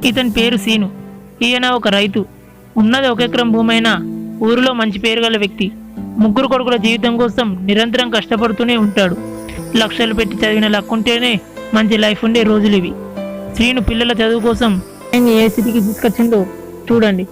ఇతని పేరు సీను. ఈయన ఒక రైతు. ఉన్నది 1 ఎకరం భూమి అయినా ఊరిలో మంచి పేరు గల వ్యక్తి. 3 కొడుకుల జీవితం కోసం నిరంతరం కష్టపడుతూనే ఉంటాడు. లక్షలు పెట్టి చదివిన లక్కుంటేనే మంచి లైఫ్ ఉండే రోజులు ఇవి. శ్రీను పిల్లల చదువు కోసం ఆయన్ని ఏ స్థితికి తీసుకొచ్చిందో చూడండి.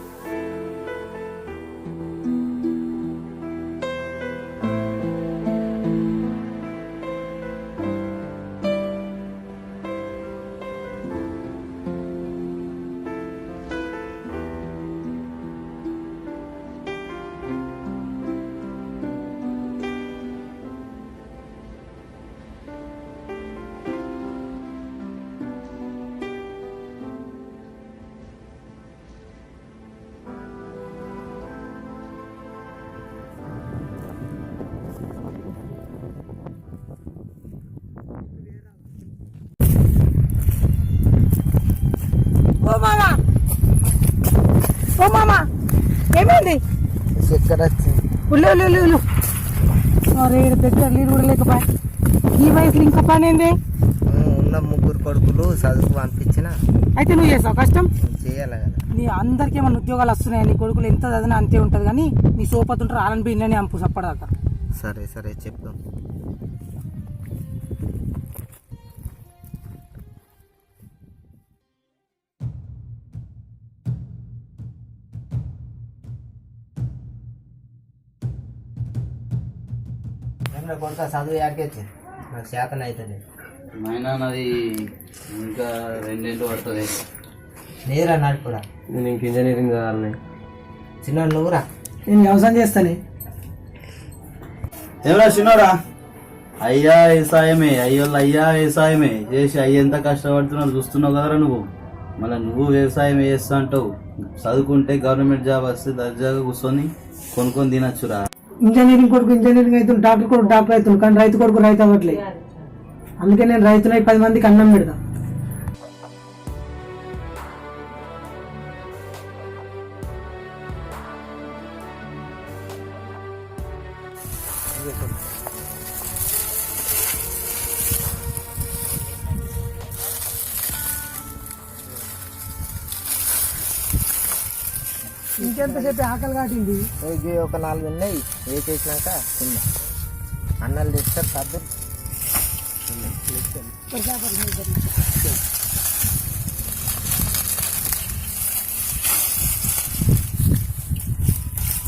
ఓ మామా ఏమైంది? చక్కెర ఉల్లు అరే దగ్గర నీరు కూడా లేకపోయా. ఈ వయసులో ఇంకా పని ఏంది? ఉన్న 3 కొడుకులు చదువుకు పంపించిన. అయితే నువ్వు చేసావు కష్టం చేయాలి కదా. నీ అందరికీ ఏమన్నా ఉద్యోగాలు వస్తున్నాయి. నీ కొడుకులు ఎంత చదివినా అంతే ఉంటుంది. కానీ నీ సోపతుంటారు ఆలని బిన్నని అంపు సప్పడాక. సరే సరే చెప్తాం. కొడుక చదువు యాడికెచ్చి నాకు శాతం అవుతుంది. అయినా నాది ఇంకా 2 ఏళ్ళు పడుతుంది. నేరా నడుపురా. నేను ఇంక ఇంజనీరింగ్ కావాలని. చిన్న నువ్వురా. నేను వ్యవసాయం చేస్తానే. ఏమరా చిన్నరా? అయ్యా వ్యవసాయమే, అయ్యోళ్ళు అయ్యా వ్యవసాయమే చేసి అయ్యి ఎంత కష్టపడుతున్నావు చూస్తున్నావు కదరా నువ్వు. మళ్ళీ నువ్వు వ్యవసాయం చేస్తా అంటావు. చదువుకుంటే గవర్నమెంట్ జాబ్ వస్తే దర్జాగా కూర్చొని కొనుక్కొని తినచ్చురా. ఇంజనీరింగ్ కొడుకు ఇంజనీరింగ్ అవుతుంది, డాక్టర్ కొడుకు డాక్టర్ అవుతుంది. కానీ రైతు కొడుకు రైతు అవ్వట్లేదు. అందుకే నేను రైతునై 10 మందికి అన్నం పెడతా. ఇంకెంతసేపు ఆకలి కాటింది? ఒక 4 ఉన్నాయి. ఏ చేసినాక తిన్నా. అన్నాలు తెస్తారు సర్దు.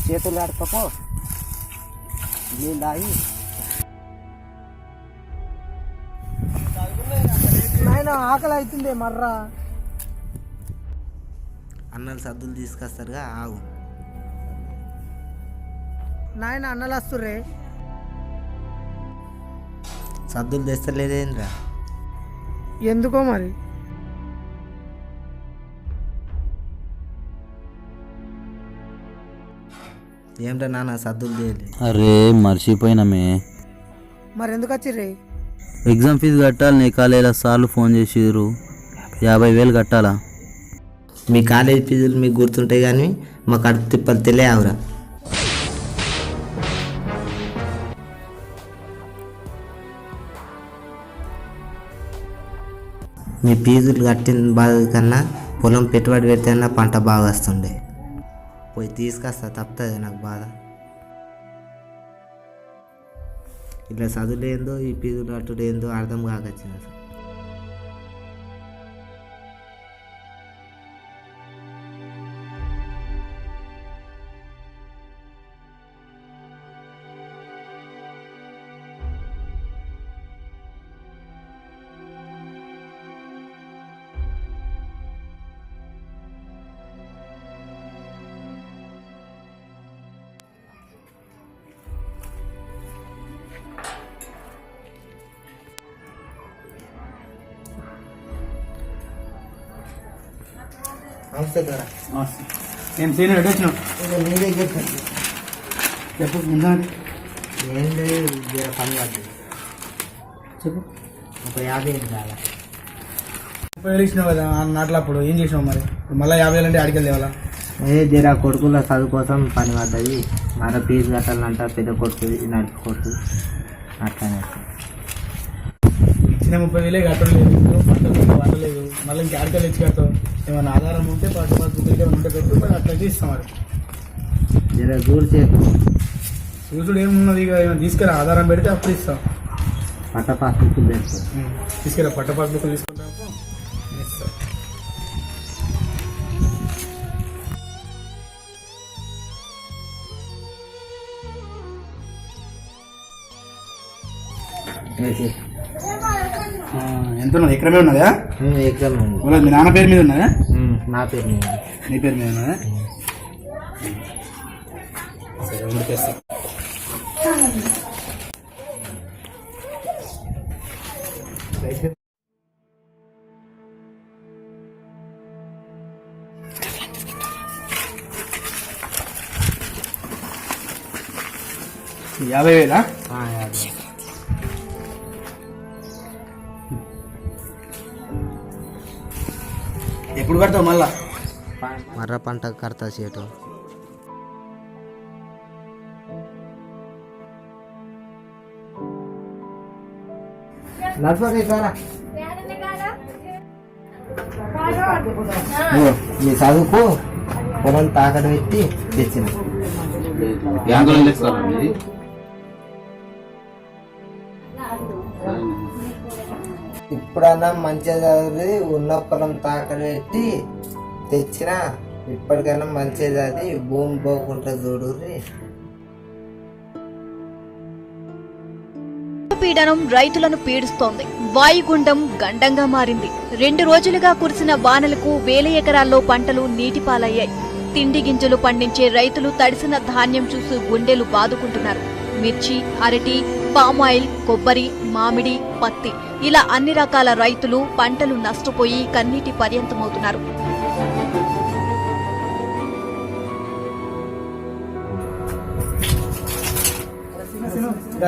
చేతులు ఆడుకోపో నీళ్ళు తాగి. నాయన ఆకలి అవుతుంది మర్రా. అన్నాలు సద్దులు తీసుకొస్తారుగా ఆగు. నాయన అన్నలు వస్తుర్రే. సద్దులు తెస్తలేదేంద్రా? ఎందుకో మరి. ఏమిటా నాన్న సద్దులు చేయలేదు? అరే మర్చిపోయినామే. మరి ఎందుకు వచ్చిర్రే? ఎగ్జామ్ ఫీజు కట్టాలి. నీ కాలేజీలో సార్లు ఫోన్ చేసిర్రు. 50,000 కట్టాలా? మీ కాలేజీ ఫీజులు మీకు గుర్తుంటాయి కానీ మా కడుపు తిప్పలు తెలియవురా. మీ ఫీజులు కట్టిన బాధ కన్నా పొలం పెట్టుబడి పెడితేనా పంట బాగా వస్తుండే. పోయి తీసుకొస్తా తప్పుతుంది నాకు బాధ. ఇట్లా చదువులేందో ఈ ఫీజులు కట్టుడేందో అర్థం కాకొచ్చింది. నమస్తే కదా. నేను సీనియర్ ఎటు వచ్చినావు? నీ దగ్గర చెప్పు. ఏం లేదు, పని పడుతుంది. చెప్పు. ఒక 50,000 కావాలి. 30,000 ఇచ్చినావు కదా నాట్లప్పుడు. ఏం చేసినావు మరి? మళ్ళీ 50,000 అంటే ఆడికి వెళ్ళేవాళ్ళ? జరా కొడుకుల చదువు కోసం పని పడ్డది. మరో ఫీజు కట్టాలంట. పెద్ద కొడుకు నడుపు కొడుకు అట్లానే ఇచ్చిన 30,000 కట్టలేదు. పంటలేదు వంటలేదు. మళ్ళీ ఇంకా ఆడికి వెళ్ళి ఇచ్చి కడతావు. ఏమైనా ఆధారం ఉంటే పాటు పాసుబుక్ ఉంటే పెట్టు, మరి అట్లయితే ఇస్తాం. మరి జర దూరం చేకు చూసుడు ఏమున్నది, ఇక ఏమైనా తీసుకురా, ఆధారం పెడితే అప్పుడు ఇస్తాం. పట్ట పాస్బుక్ పెడతాం. తీసుకురా, పట్ట పాసుబుక్ తీసుకుంటాము ఇస్తాం. ఎంత ఉన్నది? ఎకరమే ఉన్నదా? ఎగ్జామ్ ఉంది. ఉన్నది మీ నాన్న పేరు మీద ఉన్నదా? నా పేరు మీద. నీ పేరు మీద ఉన్నదా? సరే ఉండికేస్తా. యాభై వేలా? ఎప్పుడు కడతావు మళ్ళా? మర్ర పంట కర్తా చేయటం. ఈ చదువుకు పొలం తాకట్టు పెట్టి తెచ్చిన. ఇప్పుడన్నా మంచిగా చదివి ఉన్న పొలం తాకట్టు పెట్టి తెచ్చిన. ఇప్పటికైనా మంచిగా చదివి భూమి పోకుండా చూడుర్రి. పీడనం రైతులను పీడిస్తోంది. వాయుగుండం గండంగా మారింది. 2 రోజులుగా కురిసిన వానలకు వేల ఎకరాల్లో పంటలు నీటిపాలయ్యాయి. తిండి గింజలు పండించే రైతులు తడిసిన ధాన్యం చూసి గుండెలు బాదుకుంటున్నారు. మిర్చి, అరటి, పామాయిల్, కొబ్బరి, మామిడి, పత్తి ఇలా అన్ని రకాల రైతులు పంటలు నష్టపోయి కన్నీటి పర్యంతమవుతున్నారు.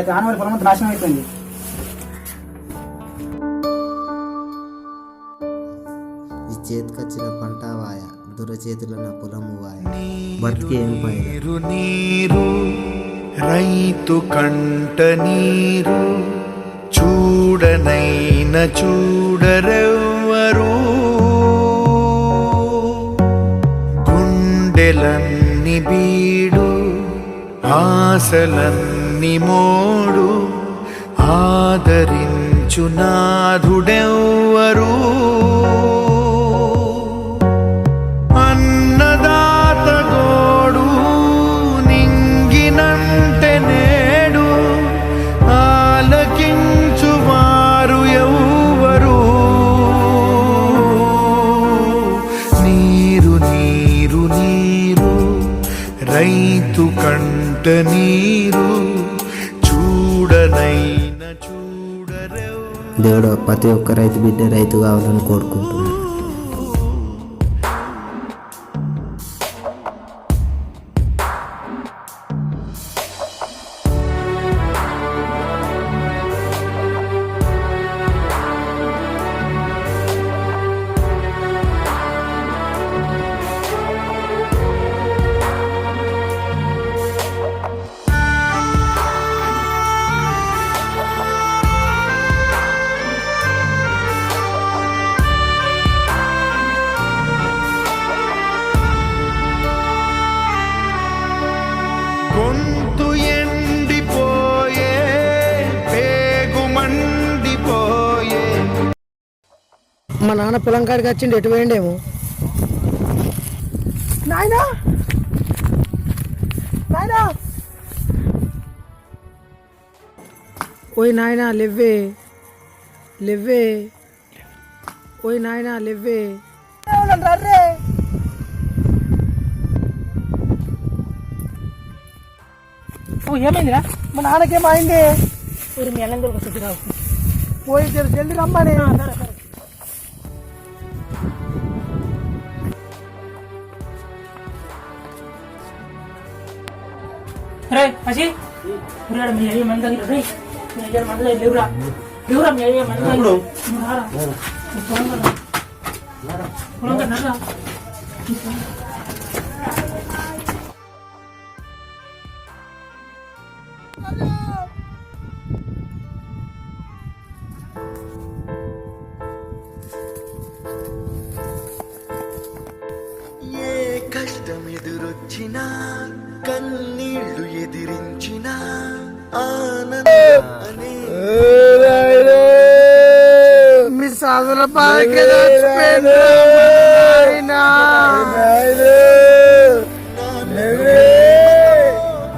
జానవరి పొలం అంతా నాశనం అయిపోయింది. ఈ చేతికొచ్చిన పంట వాయ, దుర చేతుల నా పొలము వాయ. బతికి ఏం పైరు నీరు రైతు కంట నీరు చూడనైన చూడరెవ్వరు. గుండెలన్ని బీడు ఆశలన్ని మోడు ఆదరించు నాథుడెవ్వరు. అన్నదాత గోడు నింగినంటే నేడు ఆలకించువారు ఎవ్వరు. నీరు నీరు నీరు రైతు కంట నీరు చూడనైన చూడరెవ్వరు. దేవుడు ప్రతి ఒక్క రైతు బిడ్డ రైతు కావాలని కోరుకుంటున్నాను. గొంతు ఎండిపోయే పేగు మండిపోయే. మా నాన్న పొలం కాడికి వచ్చిండి, ఎటు పోయిండేమో. నాయనా నాయనా, ఓయ్ నాయనా లేవ్వే లేవ్వే, ఓయ్ నాయనా లేవ్వే. ఏమైందిరా? మా నాన్నకేమైంది? మీ అన్నం దొరకొచ్చి రావు, పోయి జల్దీ రమ్మని. రే అజీ పురాడు మీ అయ్యే మంది దగ్గర రే మీ అయ్యే మంది లేవురా లేవురా మీ అయ్యే మంది దగ్గర పొలం నర్రా.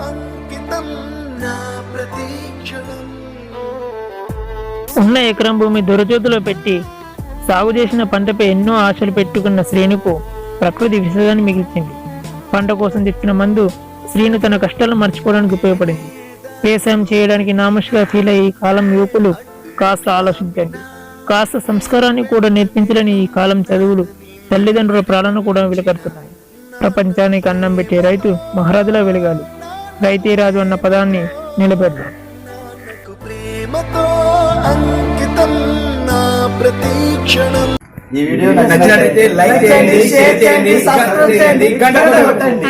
అంకితం నా ప్రతీక్షణం. ఉన్న ఎకరం భూమి దొరచేతిలో పెట్టి సాగు చేసిన పంటపై ఎన్నో ఆశలు పెట్టుకున్న శ్రీనుకు ప్రకృతి విసర్జన మిగిల్చింది. పంట కోసం తెచ్చిన మందు శ్రీను తన కష్టాలను మర్చిపోవడానికి ఉపయోగపడింది. వ్యవసాయం చేయడానికి నామష్గా ఫీల్ అయ్యే ఈ కాలం యువకులు కాస్త ఆలోచించండి. కాస్త సంస్కారాన్ని కూడా నేర్పించలేని ఈ కాలం చదువులు తల్లిదండ్రుల ప్రాణాలను కూడా వెలుకడుతున్నాయి. ప్రపంచానికి అన్నం పెట్టే రైతు మహారాజులా వెలగాలి. రైతే రాజు అన్న పదాన్ని నిలబెడదాం. ప్రేమతో అంకితం నా ప్రతీక్షణం. ఈ వీడియో నచ్చినట్లయితే లైక్ చేయండి, షేర్ చేయండి, సబ్స్క్రైబ్ చేయండి, గంట కొట్టండి.